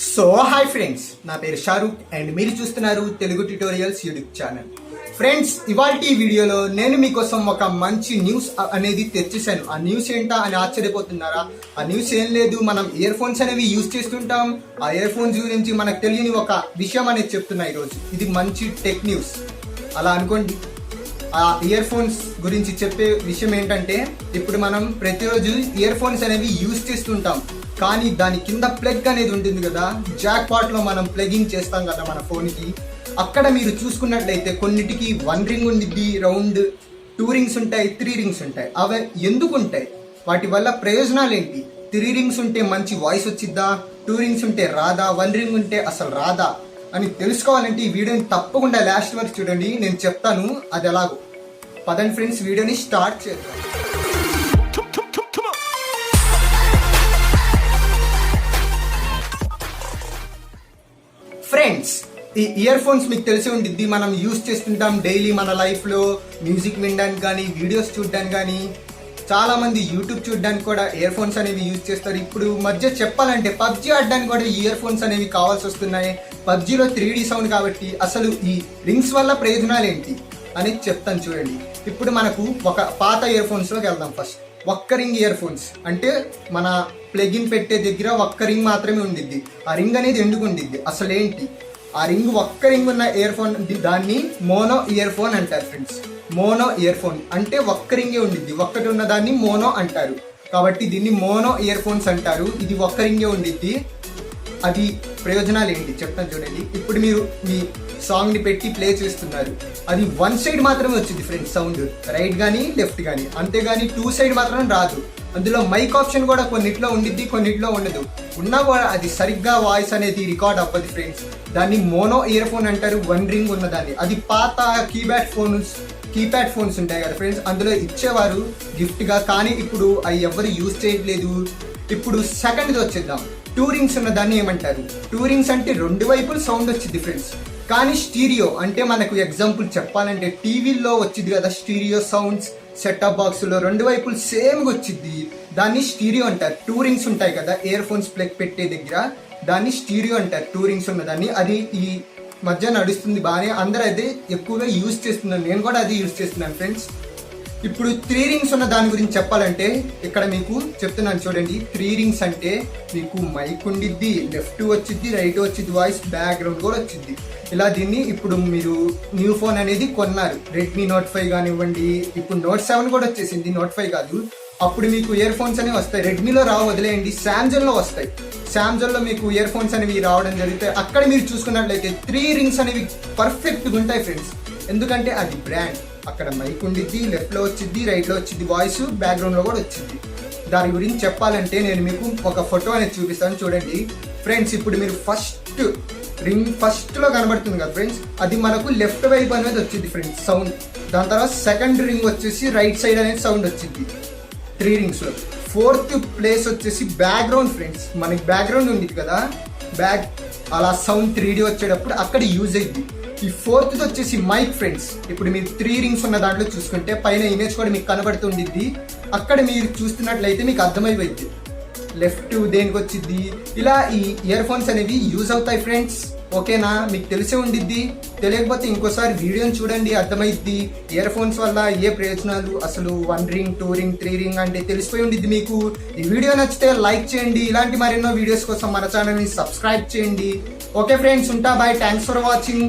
So hi friends, నా పేరు Shahrukh and మీరు చూస్తున్నారు Telugu tutorials YouTube channel. Friends, ఇవాల్టి వీడియోలో నేను మీకోసం ఒక మంచి న్యూస్ అనేది తెచ్చేసాను. ఆ న్యూస్ ఏంటా అని ఆశ్చర్యపోతున్నారా? ఆ న్యూస్ ఏం లేదు, మనం ఇయర్ ఫోన్స్ అనేవి యూజ్ చేస్తుంటాం. ఆ ఇయర్ ఫోన్స్ గురించి మనకు తెలియని ఒక విషయం అనేది చెప్తున్నా ఈరోజు. ఇది మంచి టెక్ న్యూస్ అలా అనుకోండి. ఆ ఇయర్ ఫోన్స్ గురించి చెప్పే విషయం ఏంటంటే, ఇప్పుడు మనం ప్రతిరోజు ఇయర్ ఫోన్స్ అనేవి యూజ్ చేస్తుంటాం, కానీ దాని కింద ప్లగ్ అనేది ఉంటుంది కదా, జాక్పాట్ లో మనం ప్లగింగ్ చేస్తాం కదా మన ఫోన్ కి. అక్కడ మీరు చూసుకున్నట్లయితే కొన్నిటికి 1 రింగ్ ఉండిద్ది, రౌండ్ 2 రింగ్స్ ఉంటాయి, 3 రింగ్స్ ఉంటాయి. అవి ఎందుకు ఉంటాయి? వాటి వల్ల ప్రయోజనాలు ఏంటి? 3 రింగ్స్ ఉంటే మంచి వాయిస్ వచ్చిద్దా? 2 రింగ్స్ ఉంటే రాదా? 1 రింగ్ ఉంటే అసలు రాదా అని తెలుసుకోవాలంటే ఈ వీడియోని తప్పకుండా లాస్ట్ వరకు చూడండి. నేను చెప్తాను అది ఎలాగో. పదండి ఫ్రెండ్స్, వీడియోని స్టార్ట్ చేద్దాం. ఫ్రెండ్స్, ఈ ఇయర్ ఫోన్స్ మీకు తెలిసి ఉండిద్ది, మనం యూజ్ చేస్తుంటాం డైలీ మన లైఫ్ లో. మ్యూజిక్ వినడానికి కానీ, వీడియోస్ చూడడానికి కానీ, చాలా మంది యూట్యూబ్ చూడడానికి కూడా ఇయర్ ఫోన్స్ అనేవి యూజ్ చేస్తారు. ఇప్పుడు మధ్య చెప్పాలంటే పబ్జీ ఆడడానికి కూడా ఇయర్ ఫోన్స్ అనేవి కావాల్సి వస్తున్నాయి. పబ్జీలో 3D సౌండ్ కాబట్టి అసలు ఈ రింగ్స్ వల్ల ప్రయోజనాలు ఏంటి అనేది చెప్తాను చూడండి. ఇప్పుడు మనకు ఒక పాత ఇయర్ ఫోన్స్ లోకి వెళ్దాం. ఫస్ట్ ఒక్క రింగ్ ఇయర్ ఫోన్స్ అంటే మన ప్లగిన్ పెట్టే దగ్గర ఒక్క రింగ్ మాత్రమే ఉండిద్ది. ఆ రింగ్ అనేది ఎందుకు ఉండిద్ది, అసలు ఏంటి? ఆ రింగ్ ఒక్క రింగ్ ఉన్న ఇయర్ ఫోన్, దాన్ని మోనో ఇయర్ ఫోన్ అంటారు ఫ్రెండ్స్. మోనో ఇయర్ ఫోన్ అంటే ఒక్క రింగే ఉండిద్ది, ఒక్కటి ఉన్న దాన్ని మోనో అంటారు. కాబట్టి దీన్ని మోనో ఇయర్ ఫోన్స్ అంటారు. ఇది ఒక్క రింగే ఉండిద్ది. అది ప్రయోజనాలు ఏంటి చెప్తాను చూడండి. ఇప్పుడు మీరు మీ సాంగ్ ని పెట్టి ప్లే చేస్తున్నారు, అది 1 సైడ్ మాత్రమే వచ్చింది ఫ్రెండ్స్ సౌండ్, రైట్ కానీ లెఫ్ట్ కానీ. అంతేగాని 2 సైడ్ మాత్రం రాదు. అందులో మైక్ ఆప్షన్ కూడా కొన్నిట్లో ఉండిద్ది, కొన్నిట్లో ఉండదు. ఉన్నా కూడా అది సరిగ్గా వాయిస్ అనేది రికార్డ్ అవ్వదు ఫ్రెండ్స్. దాన్ని మోనో ఇయర్ ఫోన్ అంటారు, 1 రింగ్ ఉన్నదాన్ని. అది పాత కీప్యాడ్ ఫోన్స్ ఉంటాయి కదా ఫ్రెండ్స్, అందులో ఇచ్చేవారు గిఫ్ట్ గా. కానీ ఇప్పుడు అవి ఎవరు యూజ్ చేయట్లేదు. ఇప్పుడు సెకండ్ వచ్చేద్దాం. 2 రింగ్స్ ఉన్న దాన్ని ఏమంటారు? 2 రింగ్స్ అంటే 2 వైపులు సౌండ్ వచ్చింది ఫ్రెండ్స్. కానీ స్టీరియో అంటే మనకు ఎగ్జాంపుల్ చెప్పాలంటే టీవీలో వచ్చింది కదా స్టీరియో సౌండ్స్, సెటప్ బాక్స్ లో 2 వైపులు సేమ్ వచ్చింది. దాన్ని స్టీరియో అంటారు. 2 రింగ్స్ ఉంటాయి కదా ఇయర్ ఫోన్స్ ప్లగ్ పెట్టే దగ్గర, దాన్ని స్టీరియో అంటారు. 2 రింగ్స్ ఉన్నదాన్ని. అది ఈ మధ్య నడుస్తుంది బాగానే, అందరూ అయితే ఎక్కువగా యూజ్ చేస్తున్నారు. నేను కూడా అది యూజ్ చేస్తున్నాను ఫ్రెండ్స్. ఇప్పుడు 3 రింగ్స్ ఉన్న దాని గురించి చెప్పాలంటే ఇక్కడ మీకు చెప్తున్నాను చూడండి. 3 రింగ్స్ అంటే మీకు మైక్ ఉండిద్ది, లెఫ్ట్ వచ్చిద్ది, రైట్ వచ్చిద్ది, వాయిస్ బ్యాక్గ్రౌండ్ కూడా వచ్చింది. ఇలా దీన్ని ఇప్పుడు మీరు న్యూ ఫోన్ అనేది కొన్నారు, రెడ్మీ నోట్ 5 కానివ్వండి, ఇప్పుడు నోట్ 7 కూడా వచ్చేసింది, నోట్ 5 కాదు. అప్పుడు మీకు ఇయర్ ఫోన్స్ అనేవి వస్తాయి. రెడ్మీలో రావు, వదిలేయండి, శాంసంగ్ లో వస్తాయి. శాంసంగ్ లో మీకు ఇయర్ ఫోన్స్ అనేవి రావడం జరుగుతాయి. అక్కడ మీరు చూసుకున్నట్లయితే 3 రింగ్స్ అనేవి పర్ఫెక్ట్గా ఉంటాయి ఫ్రెండ్స్. ఎందుకంటే అది బ్రాండ్. అక్కడ మైక్ ఉండిద్ది, లెఫ్ట్ లో వచ్చింది, రైట్ లో వచ్చింది, వాయిస్ బ్యాక్గ్రౌండ్ లో కూడా వచ్చింది. దాని గురించి చెప్పాలంటే నేను మీకు ఒక ఫోటో అనేది చూపిస్తాను చూడండి ఫ్రెండ్స్. ఇప్పుడు మీరు ఫస్ట్ రింగ్ ఫస్ట్ లో కనబడుతుంది కదా ఫ్రెండ్స్, అది మనకు లెఫ్ట్ వైపు అనేది వచ్చింది ఫ్రెండ్స్ సౌండ్. దాని తర్వాత సెకండ్ రింగ్ వచ్చేసి రైట్ సైడ్ అనేది సౌండ్ వచ్చింది 3 రింగ్స్ లో. 4th ప్లేస్ వచ్చేసి బ్యాక్గ్రౌండ్ ఫ్రెండ్స్. మనకి బ్యాక్గ్రౌండ్ ఉంది కదా, అలా సౌండ్ 3D వచ్చేటప్పుడు అక్కడ యూజ్ అయ్యింది. ఈ 4th వచ్చేసి మైక్ ఫ్రెండ్స్. ఇప్పుడు మీరు 3 రింగ్స్ ఉన్న దాంట్లో చూసుకుంటే పైన ఇమేజ్ కూడా మీకు కనబడుతుండిద్ది. అక్కడ మీరు చూస్తున్నట్లయితే మీకు అర్థమైపోయింది లెఫ్ట్ దేనికి వచ్చింది. ఇలా ఈ ఇయర్ ఫోన్స్ అనేవి యూజ్ అవుతాయి ఫ్రెండ్స్. ఓకేనా? మీకు తెలిసే ఉండిద్ది. తెలియకపోతే ఇంకోసారి వీడియోని చూడండి, అర్థమైద్ది ఇయర్ ఫోన్స్ వల్ల ఏ ప్రయోజనాలు. అసలు 1 రింగ్, 2 రింగ్, 3 రింగ్ అంటే తెలిసిపోయి ఉండిద్ది మీకు. ఈ వీడియో నచ్చితే లైక్ చేయండి. ఇలాంటి మరెన్నో వీడియోస్ కోసం మన ఛానల్ని సబ్స్క్రైబ్ చేయండి. ఓకే ఫ్రెండ్స్, ఉంటా. బాయ్. Thanks for watching.